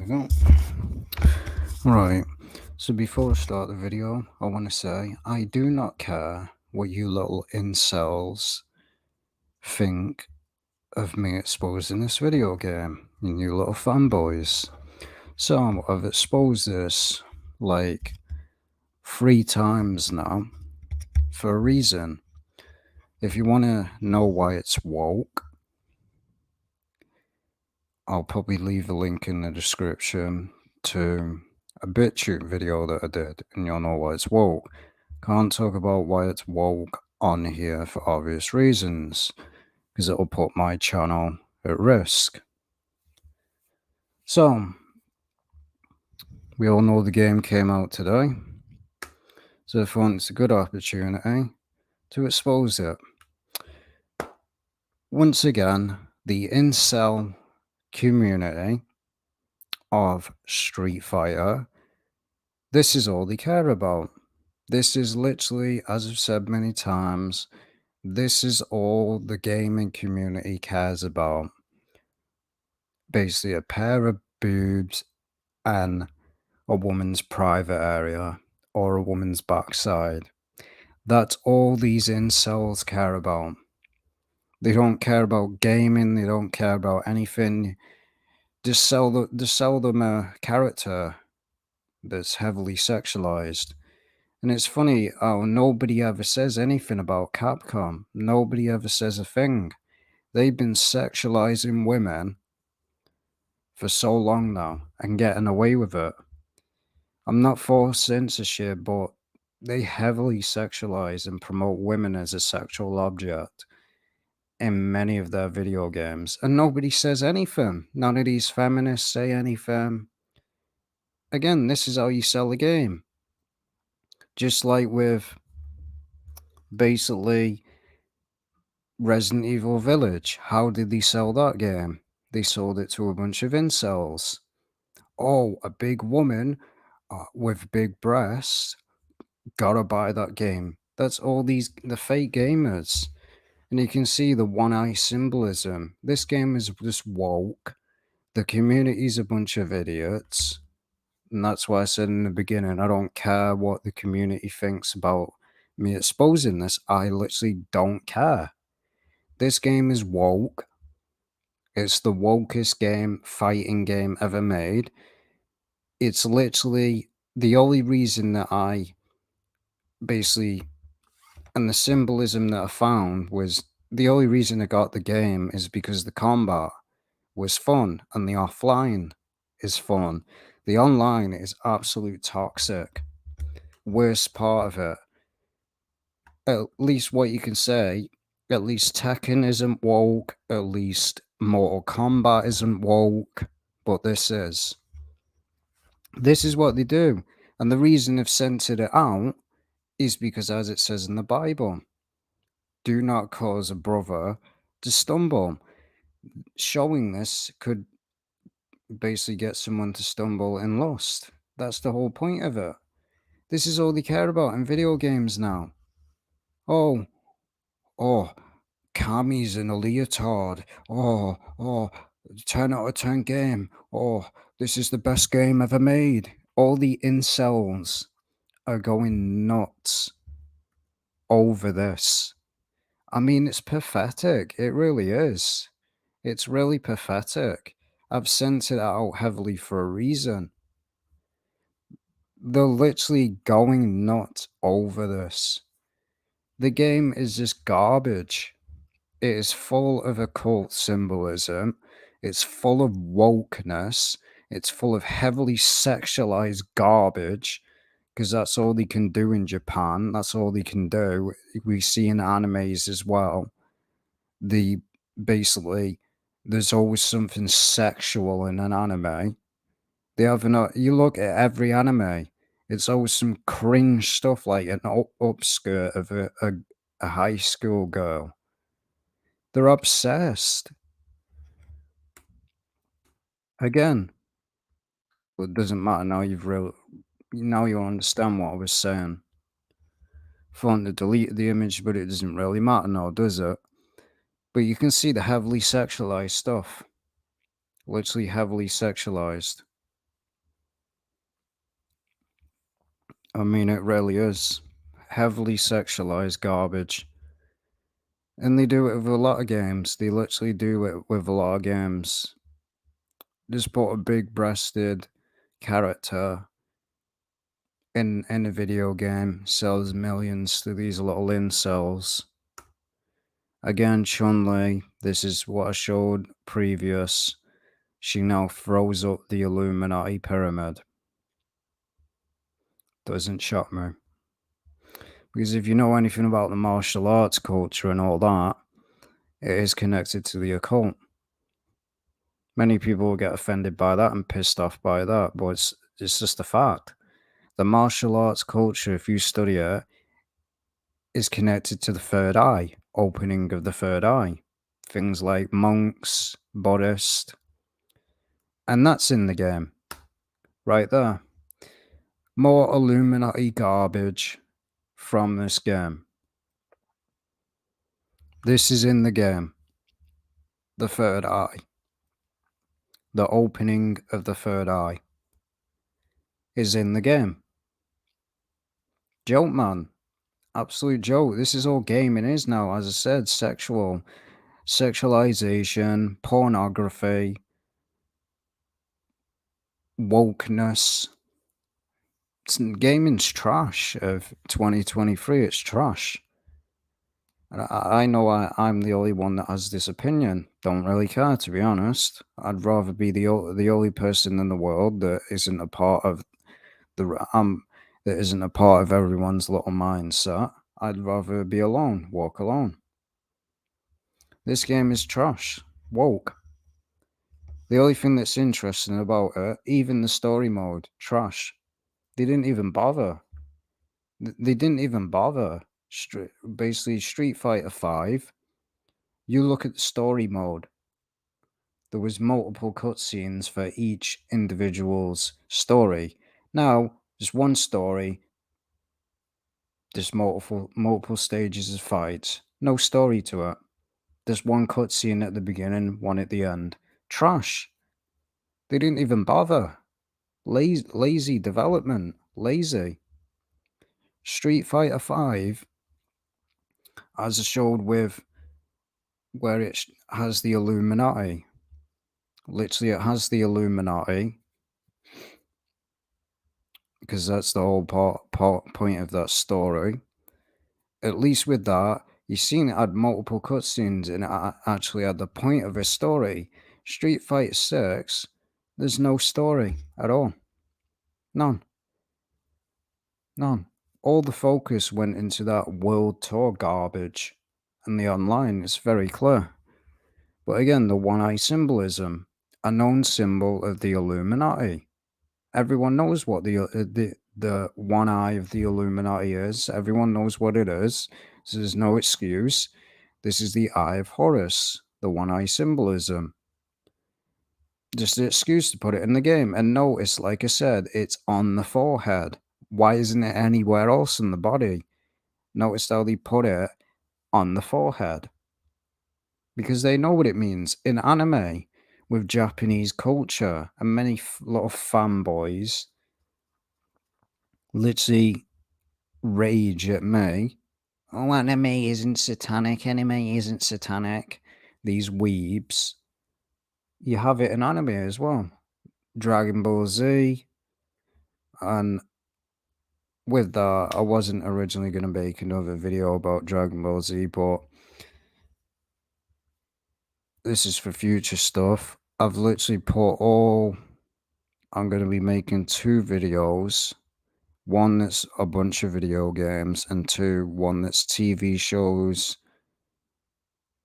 we go. Right, so before I start the video, I want to say I do not care what you little incels think of me exposing this video game, you little fanboys. So I've exposed this like 3 times now for a reason. If you want to know why it's woke, I'll probably leave a link in the description to a BitChute video that I did, and you'll know why it's woke. Can't talk about why it's woke on here for obvious reasons, because it'll put my channel at risk. So, we all know the game came out today, so I thought it's a good opportunity to expose it. Once again, the incel community of Street Fighter, this is all they care about. This is literally, as I've said many times, this is all the gaming community cares about. Basically, a pair of boobs and a woman's private area or a woman's backside. That's all these incels care about. They don't care about gaming, they don't care about anything. Just sell them a character that's heavily sexualized. And it's funny how nobody ever says anything about Capcom. Nobody ever says a thing. They've been sexualizing women for so long now and getting away with it. I'm not for censorship, but they heavily sexualize and promote women as a sexual object in many of their video games. And nobody says anything. None of these feminists say anything. Again, this is how you sell a game. Just like with basically Resident Evil Village. How did they sell that game? They sold it to a bunch of incels. Oh, a big woman with big breasts, gotta buy that game. That's all the fake gamers. And you can see the one-eye symbolism. This game is just woke. The community's a bunch of idiots. And that's why I said in the beginning, I don't care what the community thinks about me exposing this. I literally don't care. This game is woke. It's the wokest fighting game ever made. It's literally the only reason that I basically, and the symbolism that I found was the only reason I got the game is because the combat was fun and the offline is fun. The online is absolute toxic. Worst part of it. At least what you can say, at least Tekken isn't woke, at least Mortal Kombat isn't woke, but this is. This is what they do. And the reason they've censored it out is because, as it says in the Bible, do not cause a brother to stumble. Showing this could basically get someone to stumble in lust. That's the whole point of it. This is all they care about in video games now. Oh, Kami's in a leotard. Oh, 10 out of 10 game. Oh, this is the best game ever made. All the incels are going nuts over this. I mean, it's pathetic. It really is. It's really pathetic. I've sent it out heavily for a reason. They're literally going nuts over this. The game is just garbage. It is full of occult symbolism. It's full of wokeness. It's full of heavily sexualized garbage, because that's all they can do in Japan. That's all they can do. We see in animes as well. Basically, there's always something sexual in an anime. You look at every anime, it's always some cringe stuff like an upskirt of a high school girl. They're obsessed. Again, it doesn't matter now. Now you understand what I was saying. Fun to delete the image, but it doesn't really matter now, does it? But you can see the heavily sexualized stuff. Literally heavily sexualized. I mean, it really is heavily sexualized garbage. And they do it with a lot of games. They literally do it with a lot of games. Just put a big breasted character in a video game, sells millions to these little incels. Again, Chun-Li, this is what I showed previous. She now throws up the Illuminati pyramid. Doesn't shock me. Because if you know anything about the martial arts culture and all that, it is connected to the occult. Many people will get offended by that and pissed off by that, but it's just a fact. The martial arts culture, if you study it, is connected to the third eye, opening of the third eye. Things like monks, Buddhist, and that's in the game, right there. More Illuminati garbage from this game. This is in the game. The third eye. The opening of the third eye is in the game. Joke, man. Absolute joke. This is all gaming is now, as I said, sexualization, pornography, wokeness. Gaming's trash of 2023. It's trash. And I know I'm the only one that has this opinion. Don't really care, to be honest. I'd rather be the only person in the world that isn't a part of that isn't a part of everyone's little mindset. I'd rather be alone, walk alone. This game is trash. Woke. The only thing that's interesting about it, even the story mode, trash. They didn't even bother. They didn't even bother. Basically, Street Fighter 5, you look at the story mode. There was multiple cutscenes for each individual's story. Now, just one story, there's multiple stages of fights. No story to it. There's one cutscene at the beginning, one at the end. Trash. They didn't even bother. Lazy development. Lazy. Street Fighter 5, as I showed with where it has the Illuminati. Literally, it has the Illuminati. Because that's the whole point of that story. At least with that, you've seen it had multiple cutscenes and it actually had the point of a story. Street Fighter 6, there's no story at all. None. None. All the focus went into that world tour garbage. And the online is very clear. But again, the one-eye symbolism, a known symbol of the Illuminati. Everyone knows what the one eye of the Illuminati is. Everyone knows what it is. So there's no excuse. This is the Eye of Horus, the one eye symbolism. Just an excuse to put it in the game. And notice, like I said, it's on the forehead. Why isn't it anywhere else in the body? Notice how they put it on the forehead. Because they know what it means. In anime, with Japanese culture, and many lot of fanboys literally rage at me. Oh, anime isn't satanic. Anime isn't satanic. These weebs. You have it in anime as well. Dragon Ball Z. And with that, I wasn't originally going to make another video about Dragon Ball Z, but this is for future stuff. I've literally put all... I'm going to be making 2 videos. One that's a bunch of video games, and 2, one that's TV shows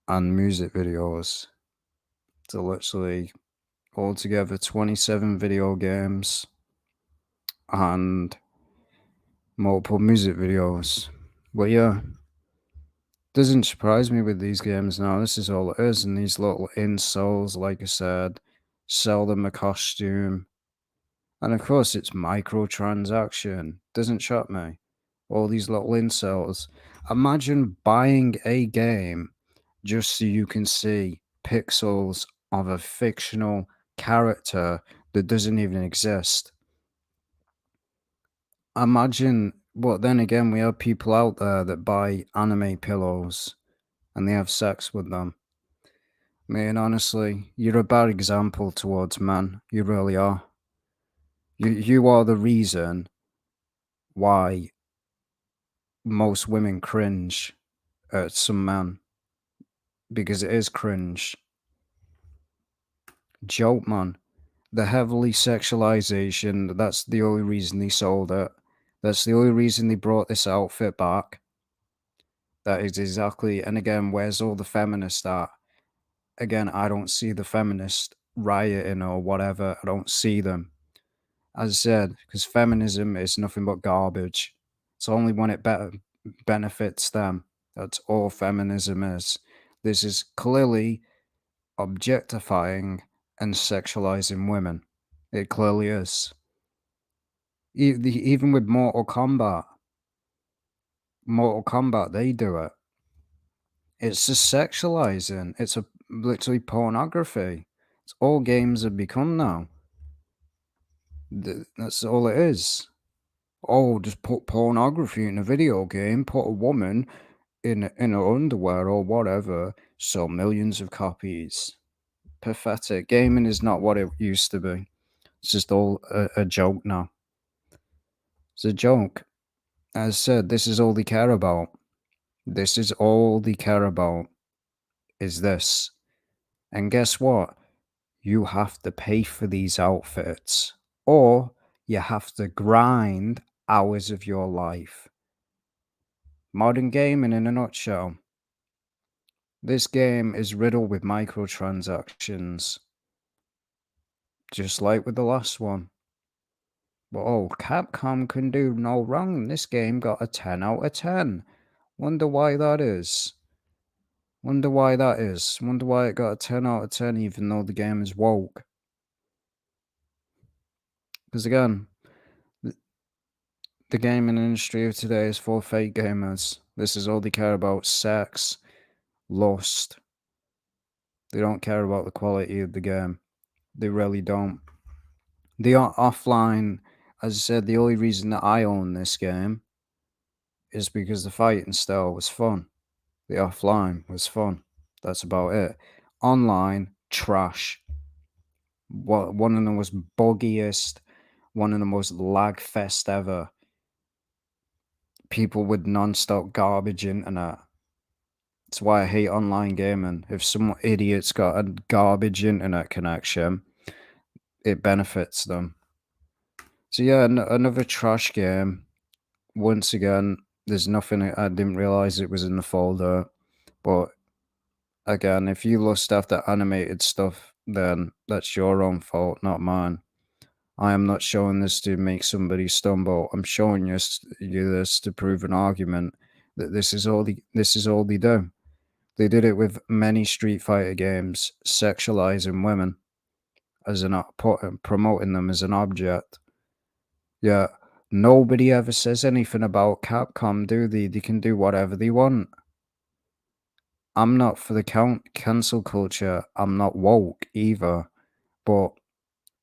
and music videos. So literally altogether 27 video games and multiple music videos. But yeah, doesn't surprise me with these games now. This is all it is, and these little insoles, like I said, sell them a costume. And of course, it's microtransaction. Doesn't shock me. All these little incels. Imagine buying a game just so you can see pixels of a fictional character that doesn't even exist. Imagine, but then again, we have people out there that buy anime pillows and they have sex with them. I mean, honestly, you're a bad example towards men. You really are. You are the reason why most women cringe at some men because it is cringe. Joke, man. The heavily sexualization, that's the only reason they sold it. That's the only reason they brought this outfit back. That is exactly, and again, where's all the feminists at? Again, I don't see the feminists rioting or whatever. I don't see them. As I said, because feminism is nothing but garbage. It's only when it benefits them. That's all feminism is. This is clearly objectifying and sexualizing women. It clearly is. Even with Mortal Kombat, they do it. It's just sexualizing. It's a literally pornography. It's all games have become now. That's all it is. Oh, just put pornography in a video game. Put a woman in her underwear or whatever. Sell millions of copies. Pathetic. Gaming is not what it used to be. It's just all a joke now. It's a joke. As I said, this is all they care about. This is all they care about. Is this. And guess what? You have to pay for these outfits, or you have to grind hours of your life. Modern gaming in a nutshell. This game is riddled with microtransactions, just like with the last one. But oh, Capcom can do no wrong. This game got a 10 out of 10. Wonder why that is. Wonder why that is. Wonder why it got a 10 out of 10 even though the game is woke. Because again, the gaming industry of today is for fake gamers. This is all they care about: sex, lust. They don't care about the quality of the game. They really don't. The offline, as I said, the only reason that I own this game is because the fighting style was fun. The offline was fun. That's about it. Online, trash. One of the most buggiest, one of the most lag fest ever. People with non-stop garbage internet. That's why I hate online gaming. If some idiot's got a garbage internet connection, it benefits them. So yeah, another trash game. Once again, there's nothing. I didn't realize it was in the folder. But again, if you lust after animated stuff, then that's your own fault, not mine. I am not showing this to make somebody stumble. I'm showing you this to prove an argument that this is all they do. They did it with many Street Fighter games, sexualizing women as promoting them as an object. Yeah, nobody ever says anything about Capcom, do they? They can do whatever they want. I'm not for the cancel culture. I'm not woke either, but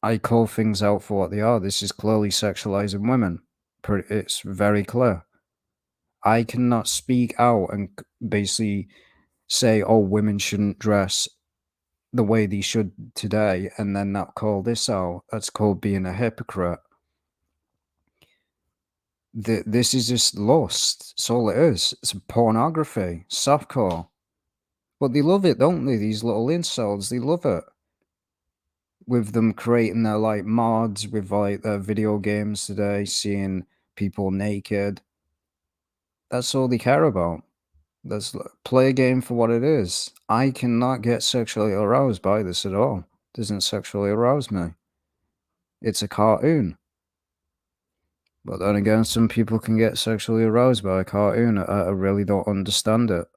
I call things out for what they are. This is clearly sexualizing women. It's very clear. I cannot speak out and basically say, oh, women shouldn't dress the way they should today, and then not call this out. That's called being a hypocrite. This is just lust. That's all it is. It's pornography, softcore. But they love it, don't they? These little incels, they love it. With them creating their like mods with like their video games today, seeing people naked. That's all they care about. Play a game for what it is. I cannot get sexually aroused by this at all. It doesn't sexually arouse me. It's a cartoon. But then again, some people can get sexually aroused by a cartoon. I really don't understand it.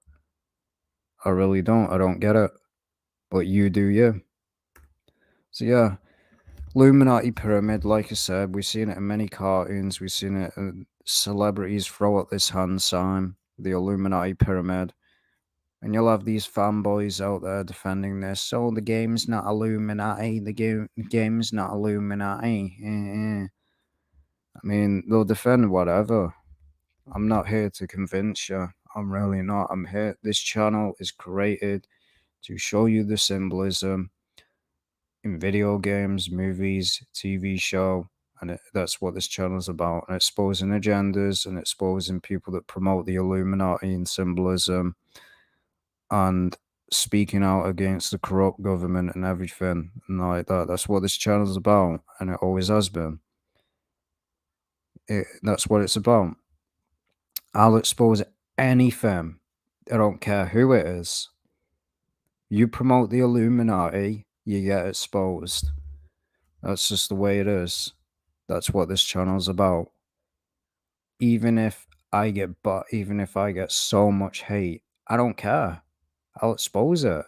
I really don't. I don't get it. But you do you. So yeah, Illuminati pyramid, like I said, we've seen it in many cartoons. We've seen it celebrities throw up this hand sign, the Illuminati pyramid. And you'll have these fanboys out there defending this. Oh, the game's not Illuminati. The game's not Illuminati. I mean, they'll defend whatever. I'm not here to convince you. I'm really not. I'm here. This channel is created to show you the symbolism in video games, movies, TV show, and that's what this channel is about. And exposing agendas and exposing people that promote the Illuminati and symbolism and speaking out against the corrupt government and everything and like that. That's what this channel is about, and it always has been. That's what it's about. I'll expose anything. I don't care who it is. You promote the Illuminati, you get exposed. That's just the way it is. That's what this channel's about. Even if even if I get so much hate, I don't care. I'll expose it.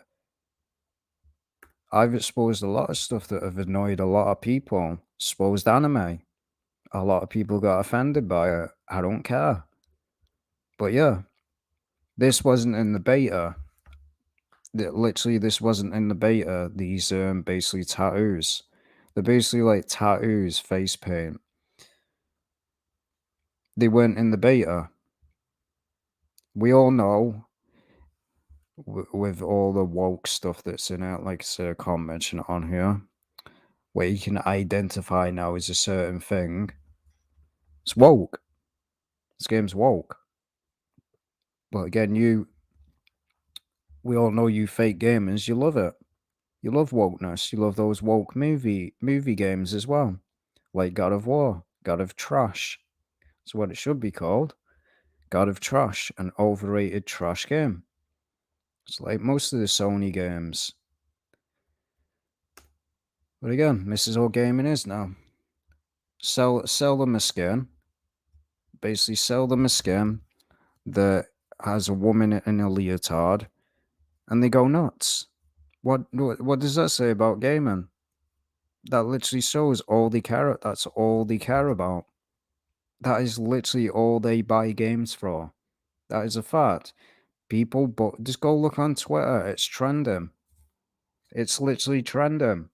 I've exposed a lot of stuff that have annoyed a lot of people. Exposed anime. A lot of people got offended by it. I don't care. But yeah, this wasn't in the beta. Literally, this wasn't in the beta. These basically tattoos. They're basically like tattoos, face paint. They weren't in the beta. We all know with all the woke stuff that's in it, like I said, I can't mention it on here, where you can identify now as a certain thing. It's woke. This game's woke. But again, we all know you fake gamers, you love it. You love wokeness. You love those woke movie games as well, like God of War, God of Trash. That's what it should be called. God of Trash, an overrated trash game. It's like most of the Sony games. But again, this is all gaming is now. Sell them a skin. Basically, sell them a skin that has a woman in a leotard, and they go nuts. What does that say about gaming? That literally shows all they care. That's all they care about. That is literally all they buy games for. That is a fact. People, but just go look on Twitter. It's trending. It's literally trending.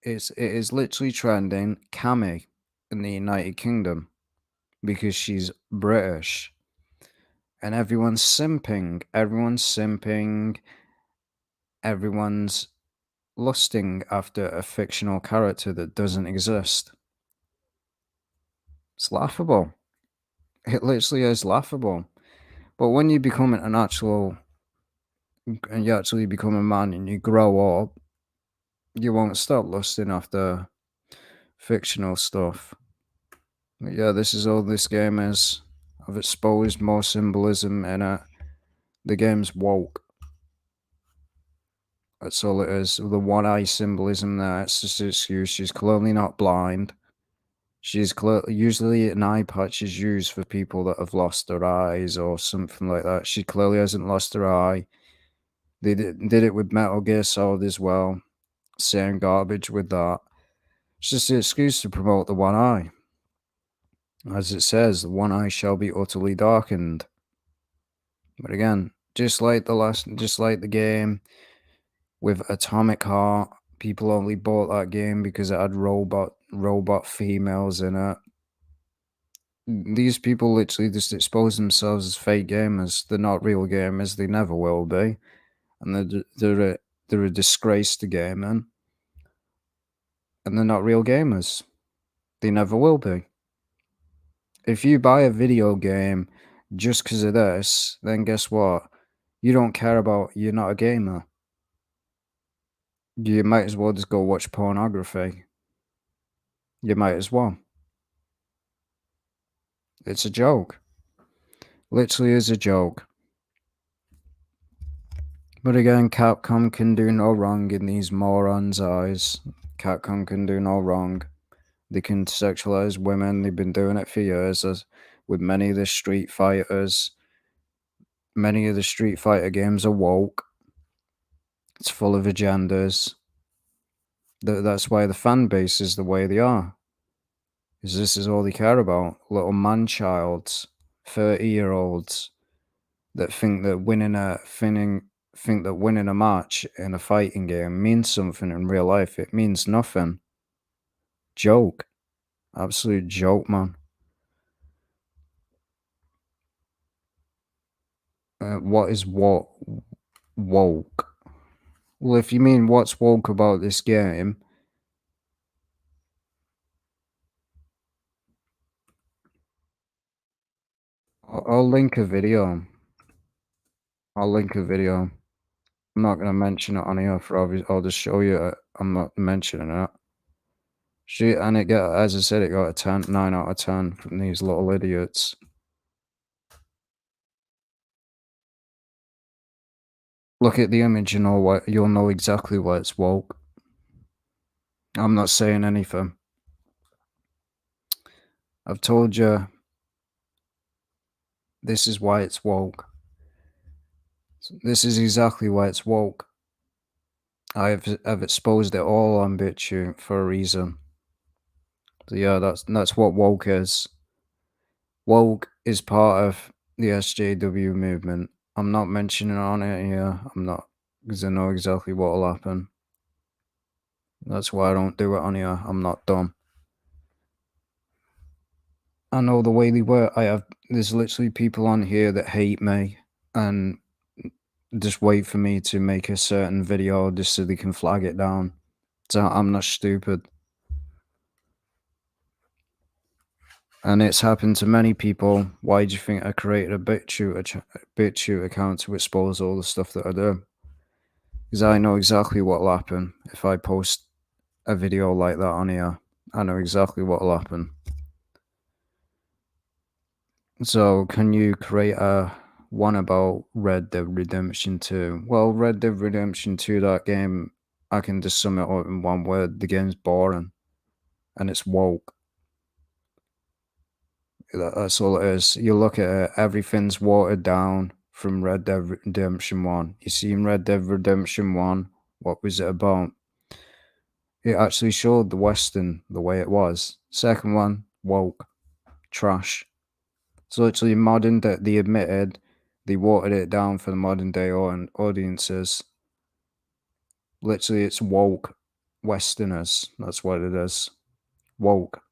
It is literally trending. Cammy in the United Kingdom because she's British, and everyone's simping. Everyone's simping. Everyone's lusting after a fictional character that doesn't exist. It's laughable. It literally is laughable. But when you become an actual, and you actually become a man and you grow up, you won't stop lusting after fictional stuff. But yeah, this is all this game is. I've exposed more symbolism in it. The game's woke. That's all it is. The one eye symbolism there, it's just an excuse. She's clearly not blind. Usually an eye patch is used for people that have lost their eyes or something like that. She clearly hasn't lost her eye. They did it with Metal Gear Solid as well. Same garbage with that. It's just an excuse to promote the one eye. As it says, the one eye shall be utterly darkened. But again, just like the game with Atomic Heart, people only bought that game because it had robot females in it. These people literally just expose themselves as fake gamers. They're not real gamers. They never will be, and they're a disgrace to gaming. And they're not real gamers. They never will be. If you buy a video game just because of this, then guess what? You don't care about. You're not a gamer. You might as well just go watch pornography. You might as well. It's a joke. Literally is a joke. But again, Capcom can do no wrong in these morons' eyes. Capcom can do no wrong. They can sexualize women. They've been doing it for years with many of the Street Fighters. Many of the Street Fighter games are woke. It's full of agendas. That's why the fan base is the way they are. Because this is all they care about. Little man-childs, 30-year-olds that think that winning a match in a fighting game means something in real life. It means nothing. Joke. Absolute joke, man. What is what woke? Well, if you mean what's woke about this game, I'll link a video. I'll link a video. I'm not gonna mention it on here for obvious. I'll just show you it. I'm not mentioning it. She and it got, as I said, it got a 10, 9 out of 10 from these little idiots. Look at the image, and all what you'll know exactly why it's woke. I'm not saying anything. I've told you this is why it's woke. This is exactly why it's woke. I've exposed it all on BitChute for a reason. So yeah, that's what woke is. Woke is part of the SJW movement. I'm not mentioning it on it here. I'm not, because I know exactly what'll happen. That's why I don't do it on here. I'm not dumb. I know the way they work. There's literally people on here that hate me and just wait for me to make a certain video just so they can flag it down. So I'm not stupid. And it's happened to many people. Why do you think I created a BitChute account to expose all the stuff that I do? Because I know exactly what'll happen if I post a video like that on here. I know exactly what'll happen. So, can you create a one about Red Dead Redemption 2? Well, Red Dead Redemption 2, that game, I can just sum it up in one word. The game's boring. And it's woke. That's all it is. You look at it, everything's watered down from Red Dead Redemption 1. You see in Red Dead Redemption 1, what was it about? It actually showed the Western the way it was. Second one, woke. Trash. So literally modern that they admitted they watered it down for the modern day audiences. Literally it's woke Westerners. That's what it is. Woke.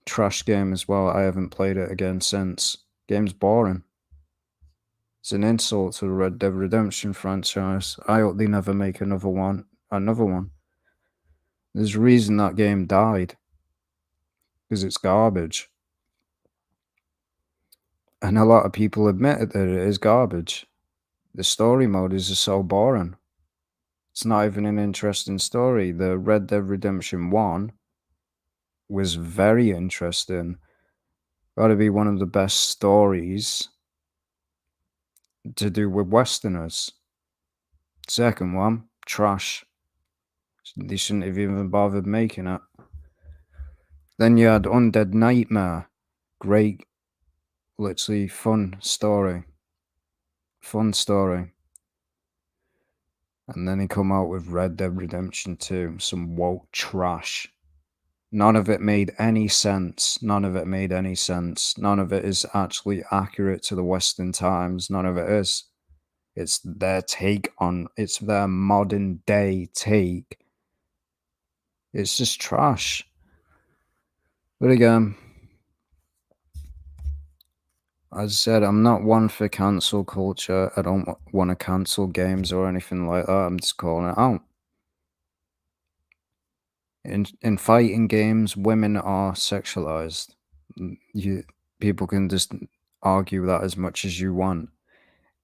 Trash game as well. I haven't played it again since. Game's boring. It's an insult to the Red Dead Redemption franchise. I hope they never make another one. There's a reason that game died. Because it's garbage. And a lot of people admit that it is garbage. The story mode is just so boring. It's not even an interesting story. The Red Dead Redemption 1 was very interesting. Gotta be one of the best stories to do with Westerners. Second one, trash. They shouldn't have even bothered making it. Then you had Undead Nightmare. Great, literally fun story. Fun story. And then he come out with Red Dead Redemption 2, some woke trash. None of it made any sense. None of it made any sense. None of it is actually accurate to the Western times. None of it is. It's their take on, it's their modern day take. It's just trash. But again, as I said, I'm not one for cancel culture. I don't want to cancel games or anything like that. I'm just calling it out. In fighting games, women are sexualized. People can just argue that as much as you want.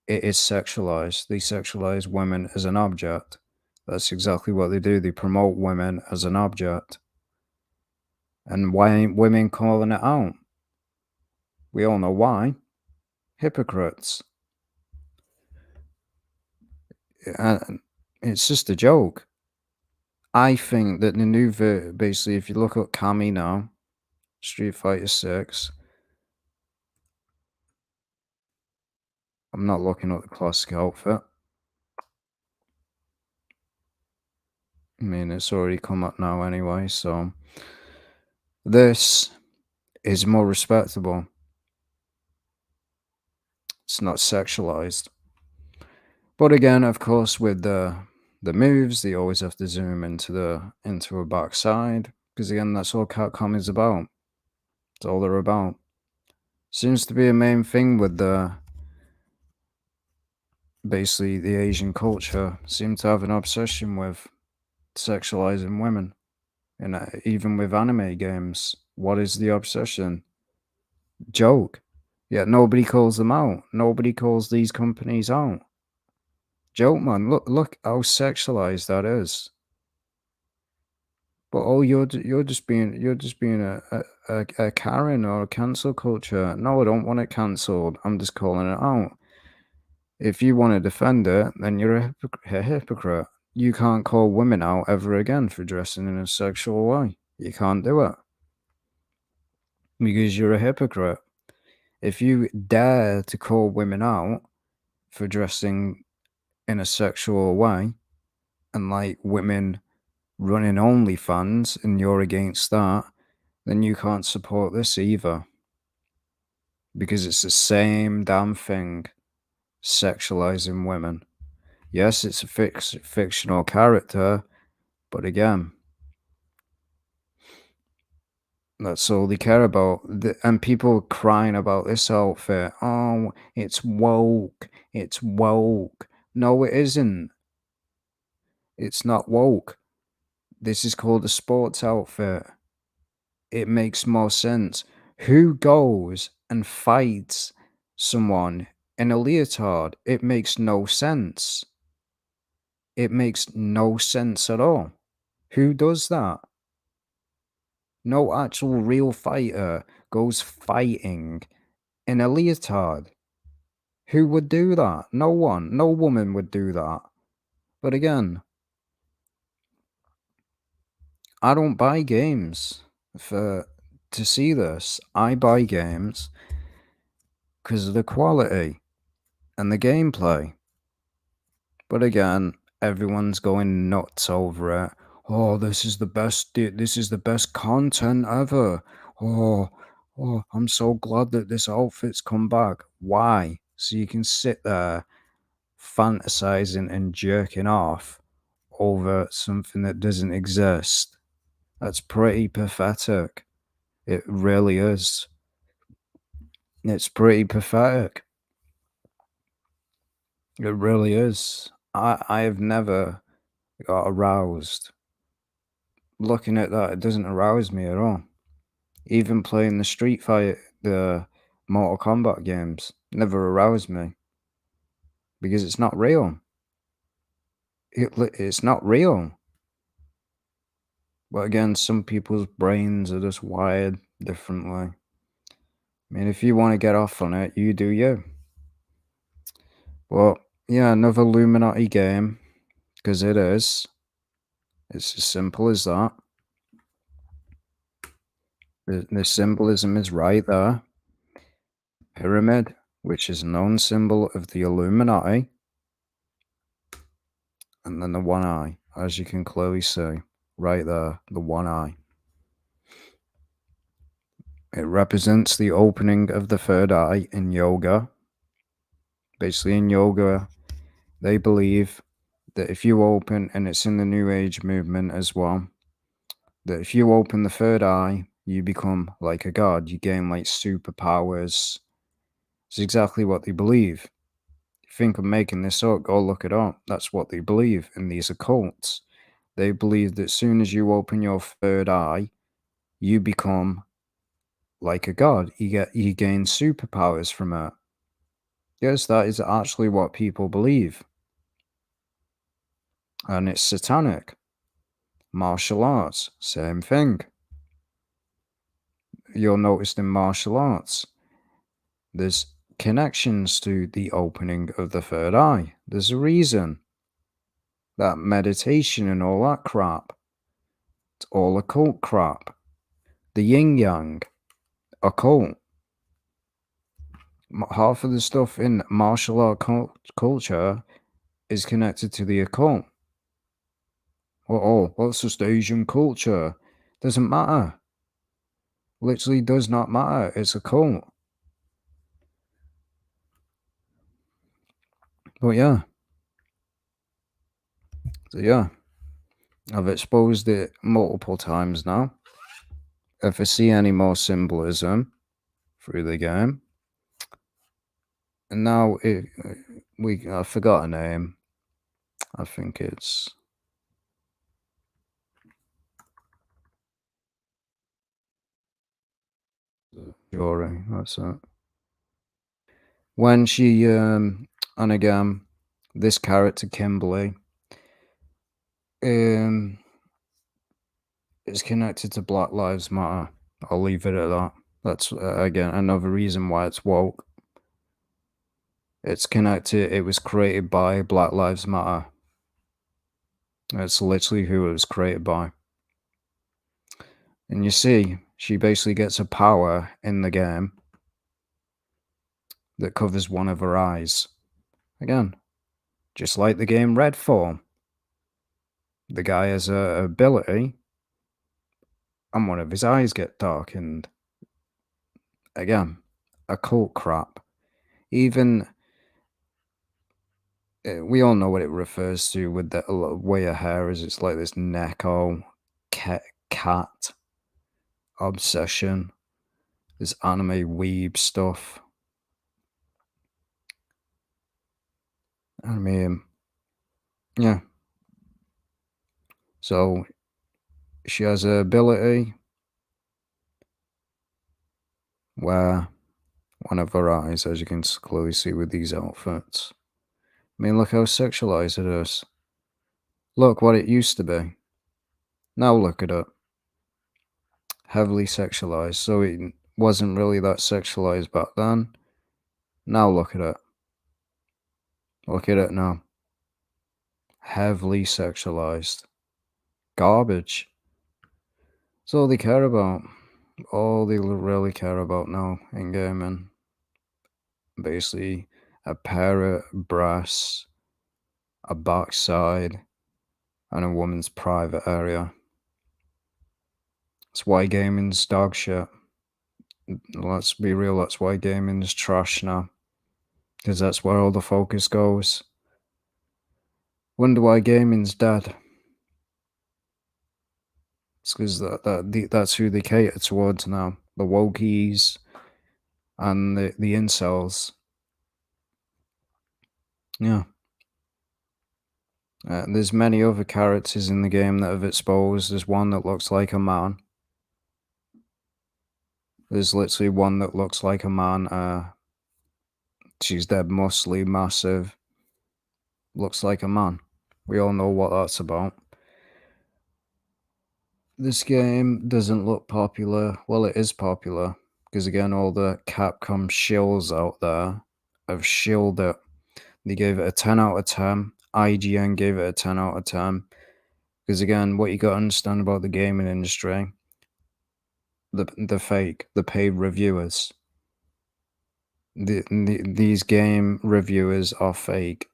It is sexualized. They sexualize women as an object. That's exactly what they do. They promote women as an object. And why ain't women calling it out? We all know why. Hypocrites. And it's just a joke. I think that the new basically, if you look at Cammy now, Street Fighter 6, I'm not looking at the classic outfit. I mean, it's already come up now anyway, so this is more respectable. It's not sexualized. But again, of course, with the moves, they always have to zoom into a backside Because again, that's all Capcom is about. It's all they're about. Seems to be a main thing with the basically the Asian culture. Seem to have an obsession with sexualizing women, and even with anime games. What is the obsession? Joke. Yet nobody calls them out. Nobody calls these companies out. Joke, man. Look how sexualized that is. But oh, you're just being a Karen or a cancel culture. No, I don't want it cancelled. I'm just calling it out. If you want to defend it, then you're a hypocrite. You can't call women out ever again for dressing in a sexual way. You can't do it because you're a hypocrite. If you dare to call women out for dressing in a sexual way and like women running OnlyFans and you're against that, then you can't support this either. Because it's the same damn thing, sexualizing women. Yes, it's a fictional character, but again, that's all they care about. And people crying about this outfit. Oh, it's woke. It's woke. No, it isn't. It's not woke. This is called a sports outfit. It makes more sense. Who goes and fights someone in a leotard? It makes no sense. It makes no sense at all. Who does that? No actual real fighter goes fighting in a leotard. Who would do that? No one. No woman would do that. But again, I don't buy games to see this. I buy games because of the quality and the gameplay. But again, everyone's going nuts over it. Oh, this is the best. This is the best content ever. Oh, I'm so glad that this outfit's come back. Why? So you can sit there fantasizing and jerking off over something that doesn't exist. That's pretty pathetic. It really is. It's pretty pathetic. It really is. I have never got aroused. Looking at that, it doesn't arouse me at all. Even playing the Mortal Kombat games, never aroused me because it's not real. It's not real. But again, some people's brains are just wired differently. I mean, if you want to get off on it, you do you. Well, yeah, another Illuminati game, because it is. It's as simple as that. The symbolism is right there. Pyramid, which is a known symbol of the Illuminati, and then the one eye, as you can clearly see, right there, the one eye. It represents the opening of the third eye in yoga. Basically, in yoga, they believe that if you open, and it's in the New Age movement as well, that if you open the third eye, you become like a god. You gain like superpowers. It's exactly what they believe. You think I'm making this up, go look it up. That's what they believe in these occults. They believe that as soon as you open your third eye, you become like a god. You gain superpowers from it. Yes, that is actually what people believe. And it's satanic. Martial arts, same thing. You'll notice in martial arts, there's connections to the opening of the third eye. There's a reason. That meditation and all that crap. It's all occult crap. The yin yang, occult. Half of the stuff in martial art culture is connected to the occult. Oh, that's just Asian culture. Doesn't matter. Literally does not matter. It's occult. But yeah. So yeah. I've exposed it multiple times now. if I see any more symbolism through the game, and now I forgot a name. I think it's Jory. That's it. When she and again, this character Kimberly um is connected to Black Lives Matter. I'll leave it at that. That's again another reason why it's woke. It's connected. It was created by Black Lives Matter. That's literally who it was created by. And you see, she basically gets a power in the game that covers one of her eyes. Again, just like the game Redfall. The guy has a ability, and one of his eyes get darkened. Again, occult crap. Even we all know what it refers to with the way her hair is. It's like this Neko cat obsession. This anime weeb stuff. I mean, yeah. So she has an ability where one of her eyes, as you can clearly see with these outfits. I mean, look how sexualized it is. Look what it used to be. Now look at it. Heavily sexualized. So it wasn't really that sexualized back then. Now look at it. Look at it now. Heavily sexualized. Garbage. That's all they care about. All they really care about now in gaming. Basically, a pair of breasts, a backside, and a woman's private area. That's why gaming's dog shit. Let's be real, that's why gaming's trash now. Because that's where all the focus goes. Wonder why gaming's dead. It's because that's who they cater towards now. The wokies and the incels. Yeah. There's many other characters in the game that have exposed. There's one that looks like a man. There's literally one that looks like a man. She's dead muscly, massive. Looks like a man. We all know what that's about. This game doesn't look popular. Well, it is popular. Because again, all the Capcom shills out there have shilled it. They gave it a 10 out of 10. IGN gave it a 10 out of 10. Because again, what you got to understand about the gaming industry, the paid reviewers. These game reviewers are fake.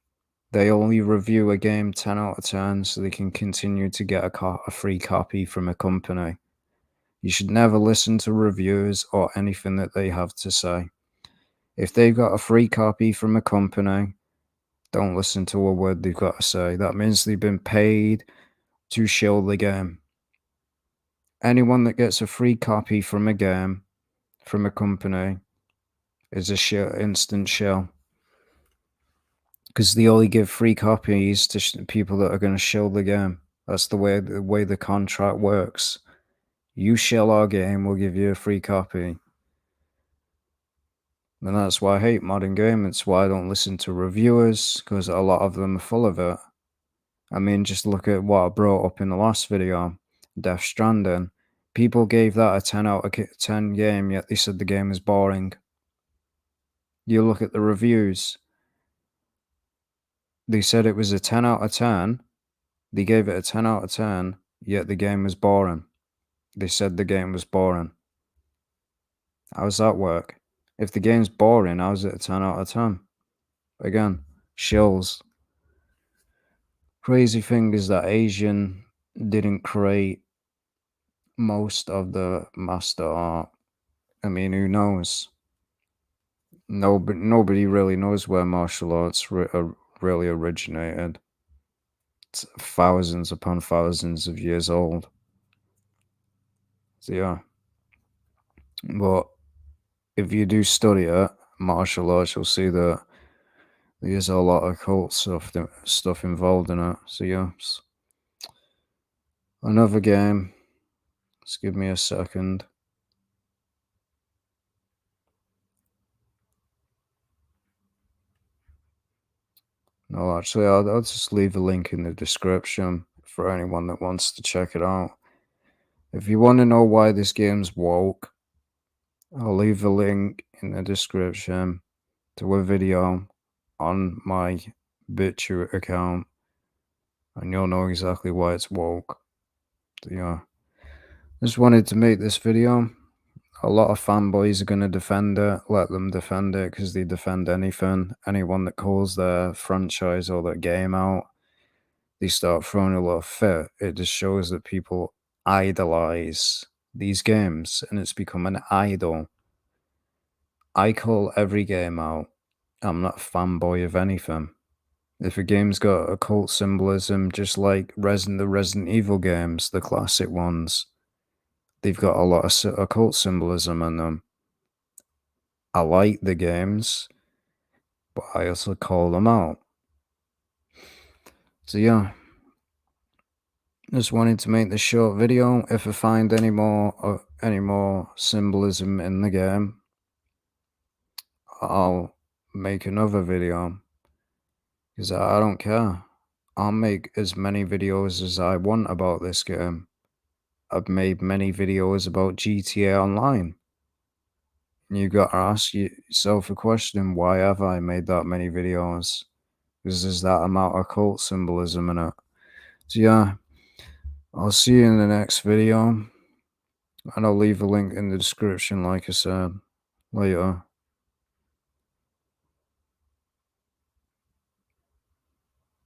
They only review a game 10 out of 10 so they can continue to get a free copy from a company. You should never listen to reviewers or anything that they have to say. If they've got a free copy from a company, don't listen to a word they've got to say. That means they've been paid to shill the game. Anyone that gets a free copy from a game, from a company, is a instant shill. Because they only give free copies to people that are going to shill the game. That's the way the contract works. You shill our game, we'll give you a free copy. And that's why I hate modern gaming. It's why I don't listen to reviewers, because a lot of them are full of it. I mean, just look at what I brought up in the last video, Death Stranding. People gave that a 10 out of 10 game, yet they said the game is boring. You look at the reviews. They said it was a 10 out of 10. They gave it a 10 out of 10, yet the game was boring. They said the game was boring. How does that work? If the game's boring, how's it a 10 out of 10? Again, shills. Crazy thing is that Asian didn't create most of the master art. I mean, who knows? Nobody really knows where martial arts really originated. It's thousands upon thousands of years old. So yeah. But if you do study it, martial arts, you'll see that there's a lot of cult stuff involved in it. So yeah, another game. Just give me a second. No, actually, I'll just leave a link in the description for anyone that wants to check it out. If you want to know why this game's woke, I'll leave a link in the description to a video on my BitChute account, and you'll know exactly why it's woke. So, yeah, just wanted to make this video. A lot of fanboys are going to defend it. Let them defend it because they defend anything. Anyone that calls their franchise or their game out, they start throwing a little fit. It just shows that people idolize these games and it's become an idol. I call every game out. I'm not a fanboy of anything. If a game's got occult symbolism, just like the Resident Evil games, the classic ones, they've got a lot of occult symbolism in them. I like the games, but I also call them out. So yeah, just wanted to make this short video. If I find any more symbolism in the game, I'll make another video because I don't care. I'll make as many videos as I want about this game. I've made many videos about GTA Online. And you got to ask yourself a question: why have I made that many videos? Because there's that amount of cult symbolism in it. So yeah, I'll see you in the next video, and I'll leave a link in the description, like I said. Later.